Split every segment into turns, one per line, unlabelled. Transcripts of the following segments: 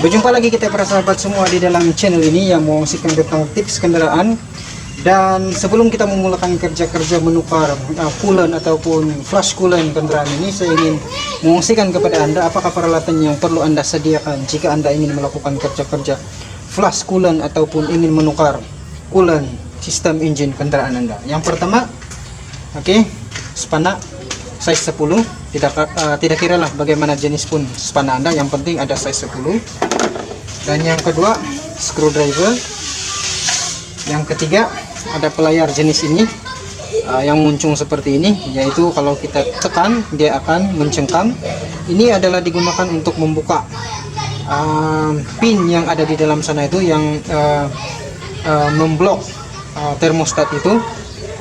Berjumpa lagi kita para sahabat semua di dalam channel ini yang mengungsikan tentang tips kendaraan. Dan sebelum kita memulakan kerja-kerja menukar coolant ataupun flush coolant kendaraan ini, saya ingin mengungsikan kepada Anda apakah peralatan yang perlu Anda sediakan jika Anda ingin melakukan kerja-kerja flush coolant ataupun ingin menukar coolant sistem engine kendaraan Anda. Yang pertama, spana size 10. Tidak kira lah bagaimana jenis pun spana Anda, yang penting ada size 10. Dan yang kedua, screwdriver. Yang ketiga, ada pelayar jenis ini yang muncung seperti ini, yaitu kalau kita tekan dia akan mencengkam. Ini adalah digunakan untuk membuka pin yang ada di dalam sana itu yang memblok termostat itu.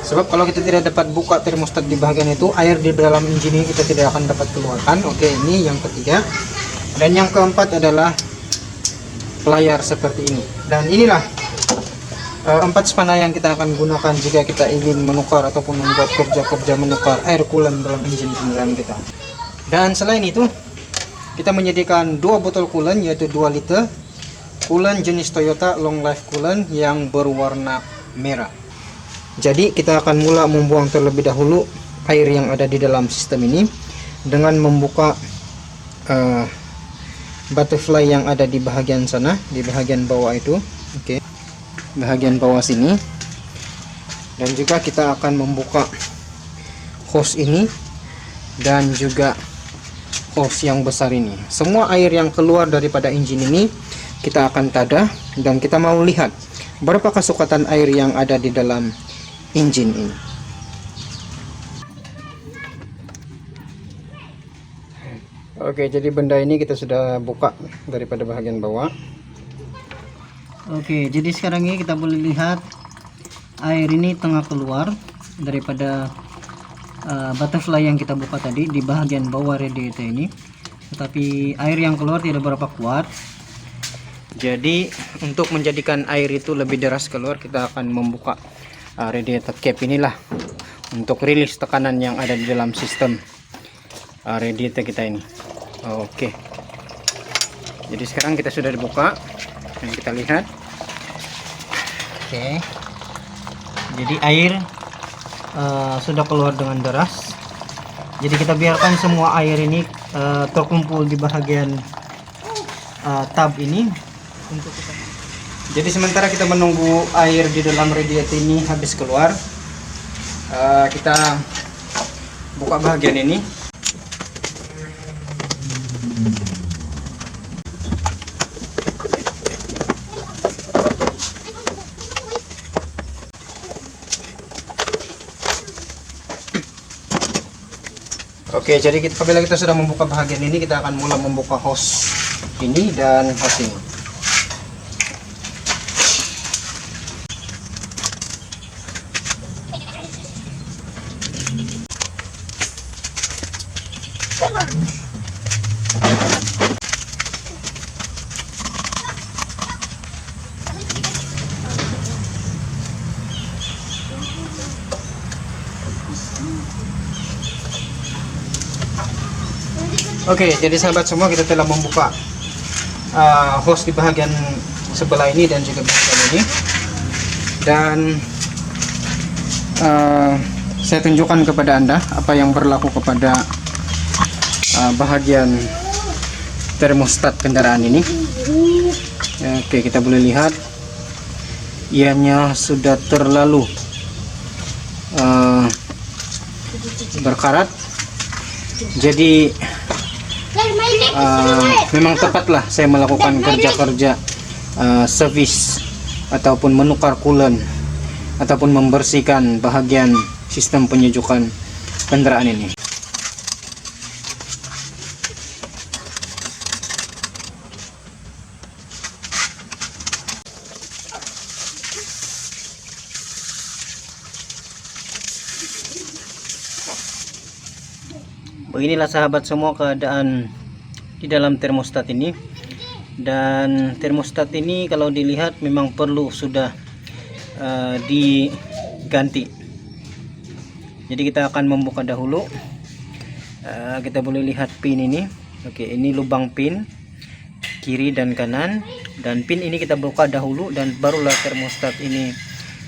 Sebab kalau kita tidak dapat buka termostat di bagian itu, air di dalam engine ini kita tidak akan dapat keluarkan. Oke, ini yang ketiga. Dan yang keempat adalah pelayar seperti ini. Dan inilah 4 spana yang kita akan gunakan jika kita ingin menukar ataupun membuat kerja-kerja menukar air coolant dalam engine kendaraan kita. Dan selain itu, kita menyediakan 2 botol coolant, yaitu 2 liter coolant jenis Toyota Long Life Coolant yang berwarna merah. Jadi kita akan mula membuang terlebih dahulu air yang ada di dalam sistem ini dengan membuka butterfly yang ada di bagian sana, di bagian bawah itu. Oke, bagian bawah sini. Dan juga kita akan membuka hose ini dan juga hose yang besar ini. Semua air yang keluar daripada engine ini kita akan tada, dan kita mau lihat berapa kecepatan air yang ada di dalam engine ini. Oke, jadi benda ini kita sudah buka daripada bagian bawah. Oke, jadi sekarang ini kita boleh lihat air ini tengah keluar daripada butterfly yang kita buka tadi di bagian bawah radiator ini. Tetapi air yang keluar tidak berapa kuat. Jadi untuk menjadikan air itu lebih deras keluar, kita akan membuka radiator cap inilah untuk rilis tekanan yang ada di dalam sistem radiator kita ini. Oke, jadi sekarang kita sudah dibuka dan kita lihat. Oke, jadi air sudah keluar dengan deras. Jadi kita biarkan semua air ini terkumpul di bagian tab ini untuk kita. Jadi sementara kita menunggu air di dalam radiator ini habis keluar, kita buka bagian ini. Oke, jadi apabila kita sudah membuka bagian ini, kita akan mulai membuka hose ini dan hose ini. Oke, jadi sahabat semua, kita telah membuka hose di bagian sebelah ini dan juga bagian ini. Dan saya tunjukkan kepada Anda apa yang berlaku kepada bahagian termostat kendaraan ini. Oke, kita boleh lihat ianya sudah terlalu berkarat. Jadi memang tepatlah saya melakukan kerja-kerja servis ataupun menukar coolant ataupun membersihkan bahagian sistem penyejukan kendaraan ini. Beginilah sahabat semua keadaan di dalam termostat ini. Dan termostat ini kalau dilihat memang perlu sudah diganti. Jadi kita akan membuka dahulu. Kita boleh lihat pin ini. Oke, ini lubang pin. kiri dan kanan, dan pin ini kita buka dahulu dan barulah termostat ini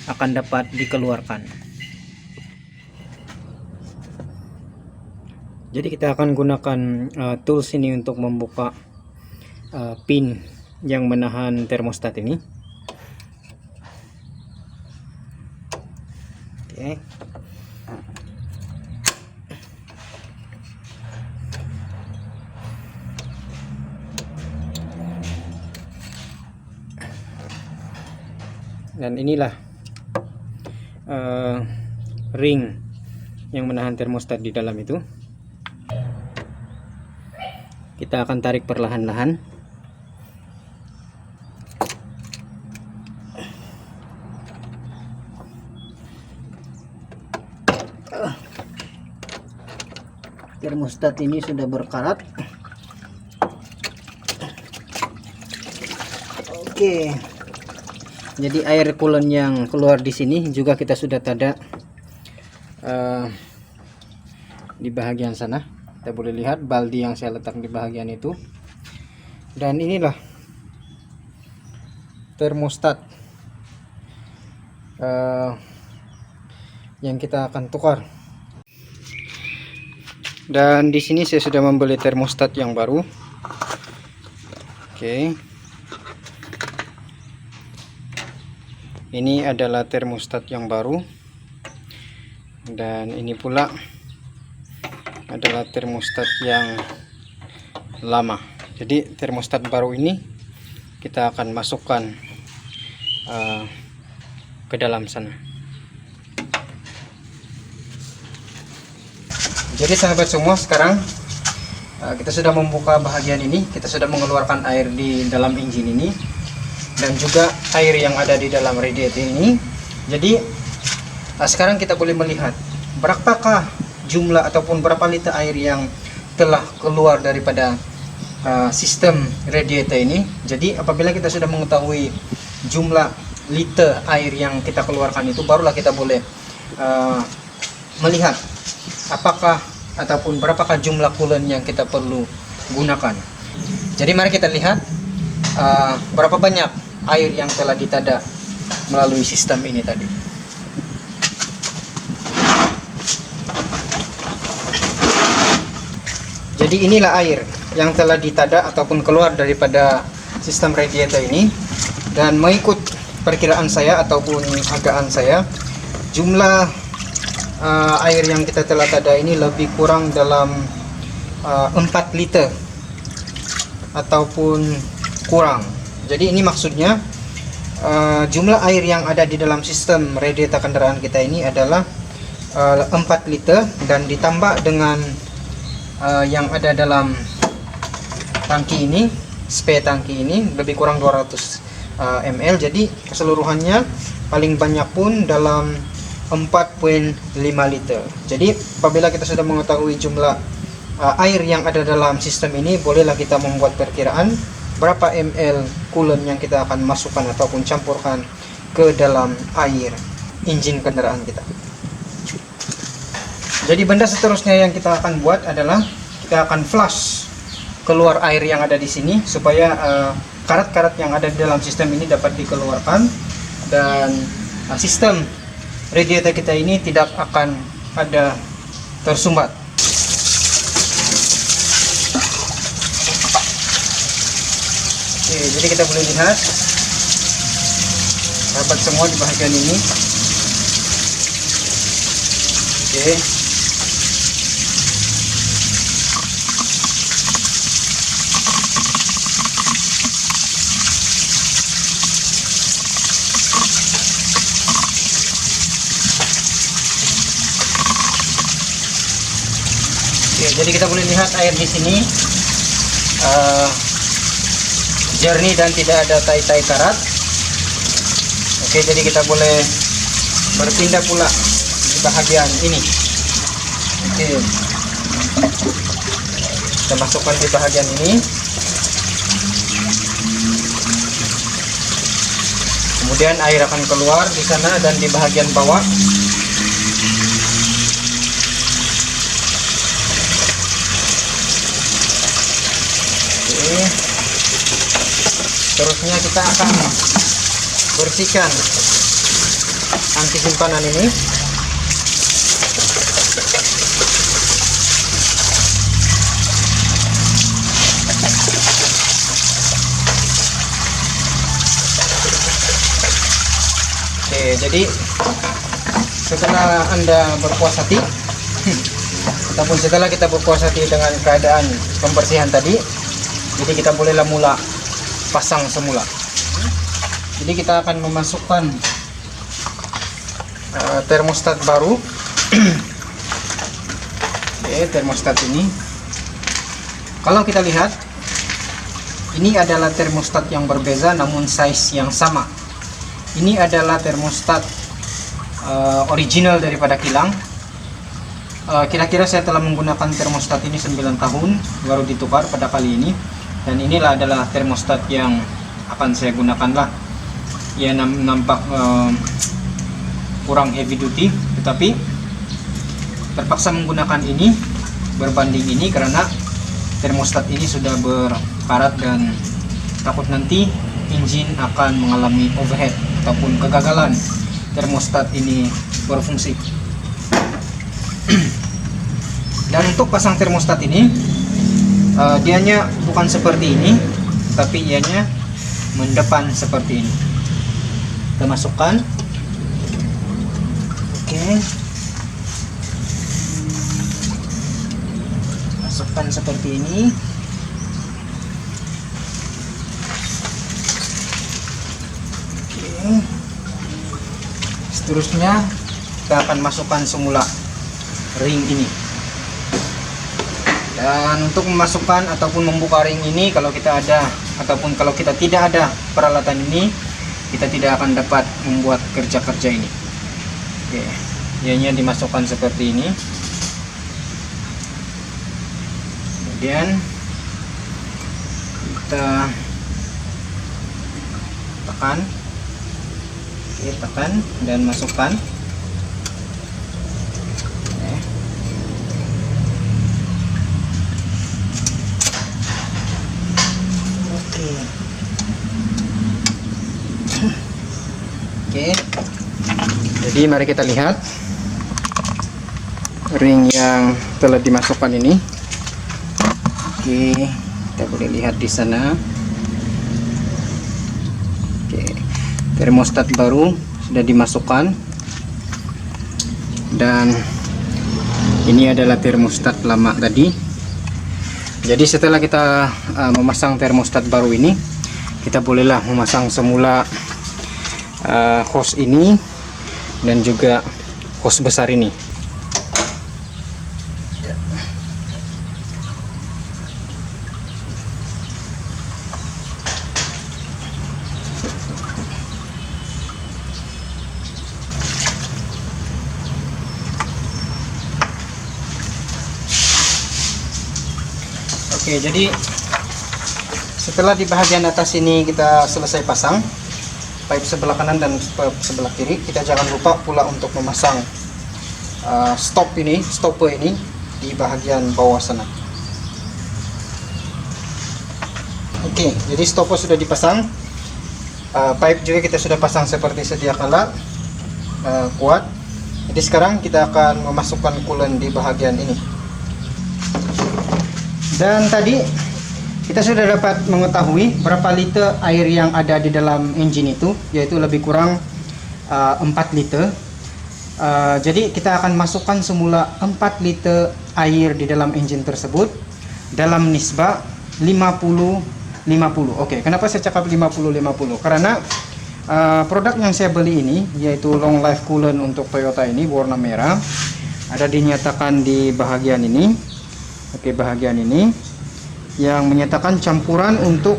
akan dapat dikeluarkan. Jadi kita akan gunakan tools ini untuk membuka pin yang menahan termostat ini. Oke. Dan inilah ring yang menahan termostat di dalam itu. Kita akan tarik perlahan-lahan. Termostat ini sudah berkarat. Oke. Jadi air coolant yang keluar di sini juga kita sudah tada di bagian sana. Kita boleh lihat baldi yang saya letak di bagian itu. Dan inilah termostat yang kita akan tukar. Dan di sini saya sudah membeli termostat yang baru. Oke. Ini adalah termostat yang baru, dan ini pula adalah termostat yang lama. Jadi termostat baru ini kita akan masukkan ke dalam sana. Jadi sahabat semua, sekarang kita sudah membuka bahagian ini, kita sudah mengeluarkan air di dalam engine ini dan juga air yang ada di dalam radiator ini. Jadi sekarang kita boleh melihat berapakah jumlah ataupun berapa liter air yang telah keluar daripada sistem radiator ini. Jadi apabila kita sudah mengetahui jumlah liter air yang kita keluarkan itu, barulah kita boleh melihat apakah ataupun berapakah jumlah coolant yang kita perlu gunakan. Jadi mari kita lihat berapa banyak air yang telah ditada melalui sistem ini tadi. Jadi inilah air yang telah ditada ataupun keluar daripada sistem radiator ini, dan mengikut perkiraan saya ataupun agaan saya, jumlah air yang kita telah tada ini lebih kurang dalam 4 liter ataupun kurang. Jadi ini maksudnya jumlah air yang ada di dalam sistem radiator kendaraan kita ini adalah 4 liter, dan ditambah dengan yang ada dalam tangki ini, spare tangki ini lebih kurang 200 ml. Jadi keseluruhannya paling banyak pun dalam 4,5 liter. Jadi apabila kita sudah mengetahui jumlah air yang ada dalam sistem ini, bolehlah kita membuat perkiraan berapa ml coolant yang kita akan masukkan ataupun campurkan ke dalam air engine kendaraan kita. Jadi benda seterusnya yang kita akan buat adalah kita akan flush keluar air yang ada di sini, supaya karat-karat yang ada di dalam sistem ini dapat dikeluarkan, dan sistem radiator kita ini tidak akan ada tersumbat. Oke, jadi kita boleh lihat sahabat semua di bagian ini. Oke. Oke, jadi kita boleh lihat air di sini jernih dan tidak ada tai-tai karat. Oke, jadi kita boleh berpindah pula di bahagian ini. Oke, kita masukkan di bahagian ini. Kemudian air akan keluar di sana dan di bahagian bawah. Oke. Terusnya kita akan bersihkan tangki simpanan ini. Oke, jadi setelah Anda berpuas hati ataupun setelah kita berpuas hati dengan keadaan pembersihan tadi, jadi kita bolehlah mula pasang semula. Jadi kita akan memasukkan termostat baru. Oke, termostat ini, kalau kita lihat, ini adalah termostat yang berbeda namun size yang sama. Ini adalah termostat original daripada kilang. Kira-kira saya telah menggunakan termostat ini 9 tahun baru ditukar pada kali ini, dan inilah adalah termostat yang akan saya gunakan lah. Ya, nampak kurang heavy duty, tetapi terpaksa menggunakan ini berbanding ini karena termostat ini sudah berkarat dan takut nanti engine akan mengalami overheat ataupun kegagalan termostat ini berfungsi. Dan untuk pasang termostat ini, dianya bukan seperti ini, tapi ianya mendepan seperti ini. Kita masukkan. Oke, masukkan seperti ini. Oke, seterusnya kita akan masukkan semula ring ini. Dan untuk memasukkan ataupun membuka ring ini, kalau kita ada ataupun kalau kita tidak ada peralatan ini, kita tidak akan dapat membuat kerja-kerja ini. Oke, ianya dimasukkan seperti ini. Kemudian kita tekan. Oke, tekan dan masukkan. Oke, jadi mari kita lihat ring yang telah dimasukkan ini. Oke, kita boleh lihat di sana. Oke, termostat baru sudah dimasukkan, dan ini adalah termostat lama tadi. Jadi setelah kita memasang termostat baru ini, kita bolehlah memasang semula hose ini dan juga hose besar ini. Oke, jadi setelah di bagian atas ini kita selesai pasang pipe sebelah kanan dan pipe sebelah kiri, kita jangan lupa pula untuk memasang stopper ini di bagian bawah sana. Oke, jadi stopper sudah dipasang, pipe juga kita sudah pasang seperti sedia kala, kuat. Jadi sekarang kita akan memasukkan coolant di bagian ini. Dan tadi kita sudah dapat mengetahui berapa liter air yang ada di dalam engine itu, yaitu lebih kurang 4 liter. Jadi kita akan masukkan semula 4 liter air di dalam engine tersebut dalam nisbah 50-50. Oke, kenapa saya cakap 50-50? Karena produk yang saya beli ini, yaitu long life coolant untuk Toyota ini warna merah, ada dinyatakan di bahagian ini. Oke, bahagian ini yang menyatakan campuran untuk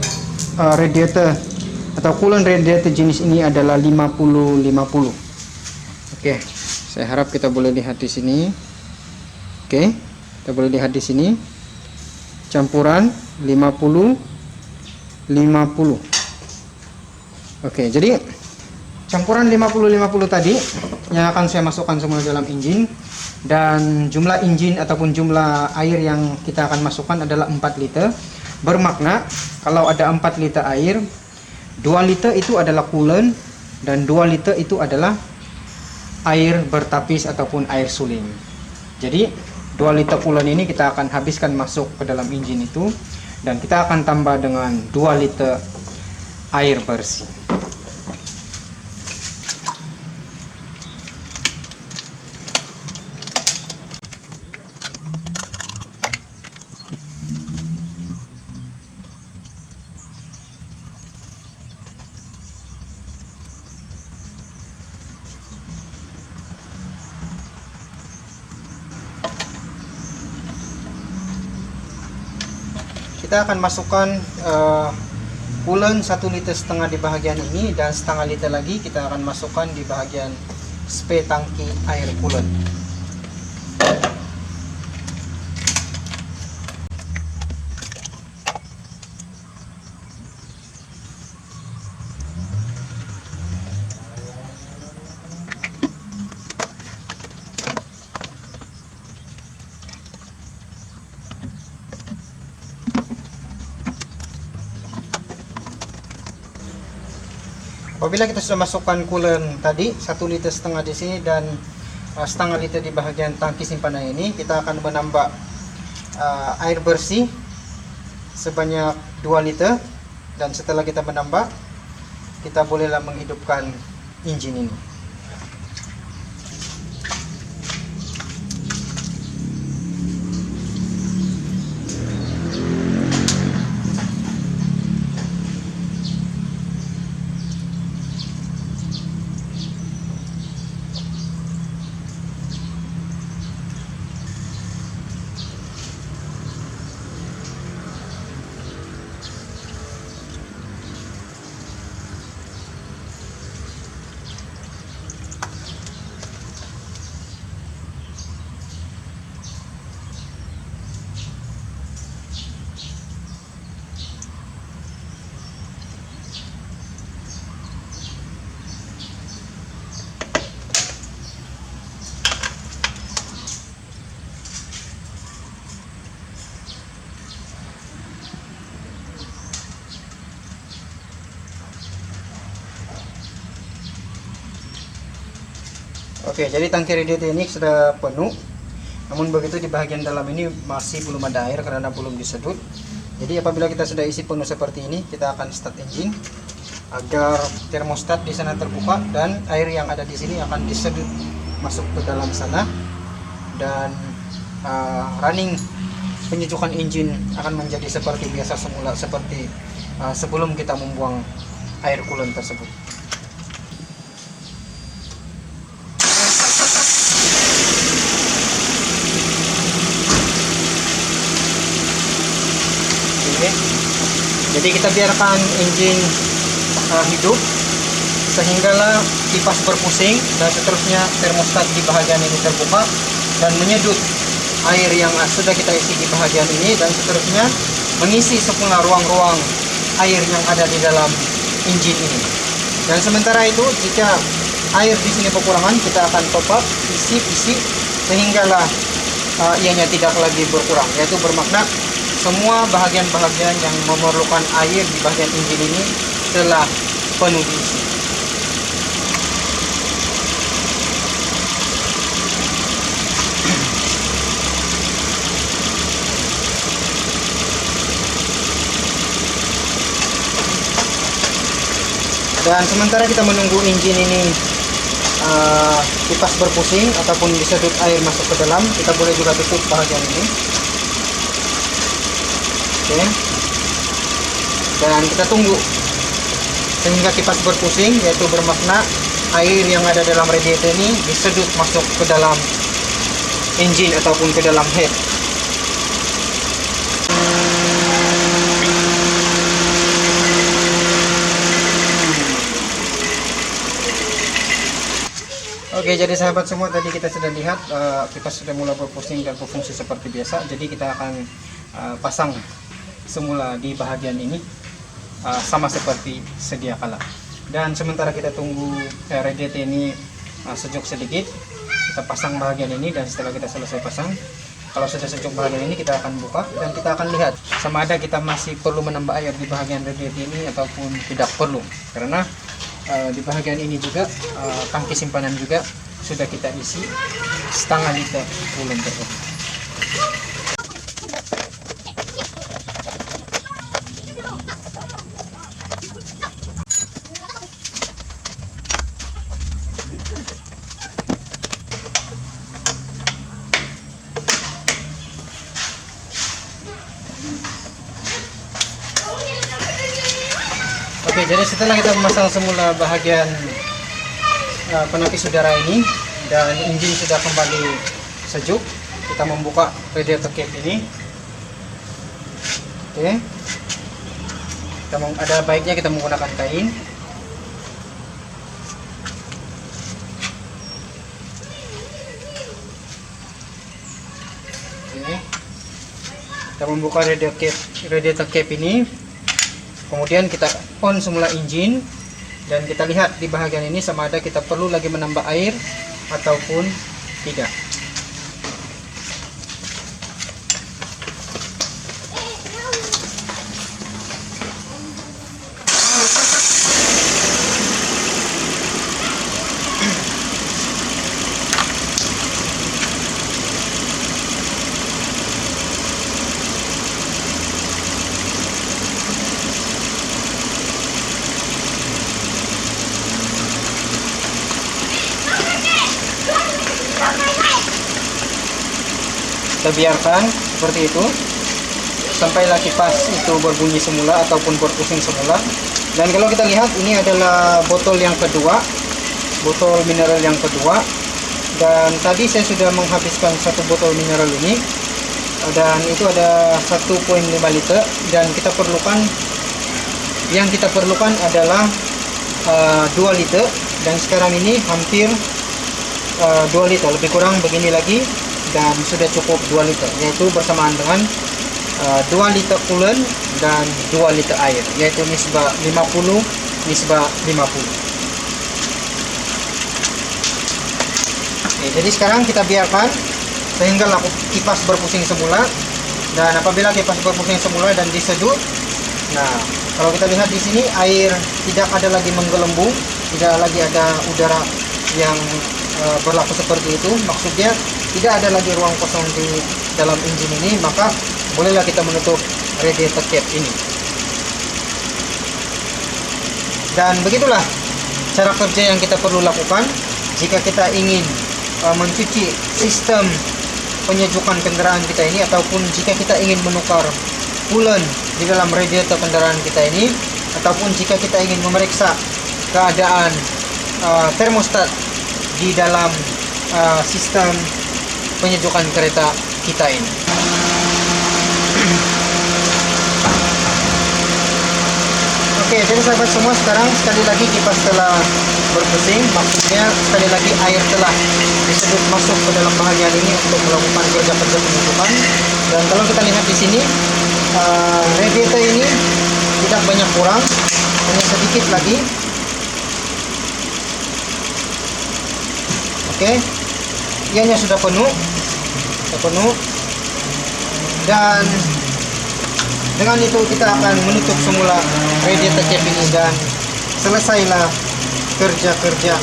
radiator atau coolant radiator jenis ini adalah 50-50. Oke, saya harap kita boleh lihat di sini. Oke, kita boleh lihat di sini campuran 50-50. Oke, jadi campuran 50-50 tadi yang akan saya masukkan semua dalam engine, dan jumlah engine ataupun jumlah air yang kita akan masukkan adalah 4 liter. Bermakna kalau ada 4 liter air, 2 liter itu adalah coolant dan 2 liter itu adalah air bertapis ataupun air suling. Jadi 2 liter coolant ini kita akan habiskan masuk ke dalam engine itu, dan kita akan tambah dengan 2 liter air bersih. Kita akan masukkan coolant 1,5 liter di bahagian ini, dan setengah liter lagi kita akan masukkan di bahagian spray tangki air coolant. Apabila kita sudah masukkan coolant tadi 1,5 liter di sini dan setengah liter di bahagian tangki simpanan ini, kita akan menambah air bersih sebanyak 2 liter, dan setelah kita menambah, kita bolehlah menghidupkan engine ini. Oke, jadi tangki radiator ini sudah penuh. Namun begitu di bagian dalam ini masih belum ada air karena belum disedot. Jadi apabila kita sudah isi penuh seperti ini, kita akan start engine agar termostat di sana terbuka dan air yang ada di sini akan disedot masuk ke dalam sana, dan running penyejukan engine akan menjadi seperti biasa semula, seperti sebelum kita membuang air coolant tersebut. Jadi kita biarkan engine hidup sehinggalah kipas berpusing, dan seterusnya termostat di bahagian ini terbuka dan menyedot air yang sudah kita isi di bahagian ini, dan seterusnya mengisi semua ruang-ruang air yang ada di dalam engine ini. Dan sementara itu, jika air di sini kekurangan, kita akan top up, isi sehinggalah ianya tidak lagi berkurang, yaitu bermakna semua bahagian-bahagian yang memerlukan air di bagian engine ini telah penuh diisi. Dan sementara kita menunggu engine ini kipas berpusing ataupun disedot air masuk ke dalam, kita boleh juga tutup bahagian ini. Oke. Dan kita tunggu sehingga kipas berpusing, yaitu bermakna air yang ada dalam radiator ini disedot masuk ke dalam engine ataupun ke dalam head. Oke, jadi sahabat semua, tadi kita sudah lihat kipas sudah mulai berpusing dan berfungsi seperti biasa. Jadi kita akan pasang semula di bahagian ini sama seperti sedia kala. Dan sementara kita tunggu radiator ini sejuk sedikit, kita pasang bahagian ini, dan setelah kita selesai pasang, Kalau sudah sejuk bahagian ini, kita akan buka dan kita akan lihat sama ada kita masih perlu menambah air di bahagian radiator ini ataupun tidak perlu. Karena di bahagian ini juga tangki simpanan juga sudah kita isi setengah liter coolant tersebut. Oke, jadi setelah kita memasang semula bahagian penapis udara ini dan engine sudah kembali sejuk, kita membuka radiator cap ini. Oke, ada baiknya kita menggunakan kain. Oke, kita membuka radiator cap ini. Kemudian kita on semula engine dan kita lihat di bahagian ini sama ada kita perlu lagi menambah air ataupun tidak. Kita biarkan seperti itu sampailah kipas itu berbunyi semula ataupun berpusing semula. Dan kalau kita lihat, ini adalah botol yang kedua, botol mineral yang kedua, dan tadi saya sudah menghabiskan satu botol mineral ini dan itu ada 1,5 liter dan yang kita perlukan adalah 2 liter dan sekarang ini hampir 2 liter, lebih kurang begini lagi dan sudah cukup 2 liter, yaitu bersamaan dengan 2 liter coolant dan 2 liter air, yaitu nisbah 50 nisbah 50. Oke, jadi sekarang kita biarkan sehingga kipas berpusing semula, dan apabila kipas berpusing semula dan diseduh, nah kalau kita lihat di sini air tidak ada lagi menggelembung, tidak lagi ada udara yang berlaku seperti itu, maksudnya tidak ada lagi ruang kosong di dalam engine ini, maka bolehlah kita menutup radiator cap ini. Dan begitulah cara kerja yang kita perlu lakukan jika kita ingin mencuci sistem penyejukan kendaraan kita ini, ataupun jika kita ingin menukar coolant di dalam radiator kendaraan kita ini, ataupun jika kita ingin memeriksa keadaan termostat di dalam sistem penyejukan kereta kita ini. Oke, jadi sahabat semua, sekarang sekali lagi kipas telah berpusing, maksudnya sekali lagi air telah disedot masuk ke dalam bahagian ini untuk melakukan kerja-kerja penyejukan. Dan kalau kita lihat di sini, radiator ini tidak banyak kurang, hanya sedikit lagi. Oke, ianya sudah penuh, dan dengan itu kita akan menutup semula radiator cap ini dan selesailah kerja-kerja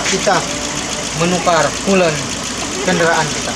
kita menukar coolant kendaraan kita.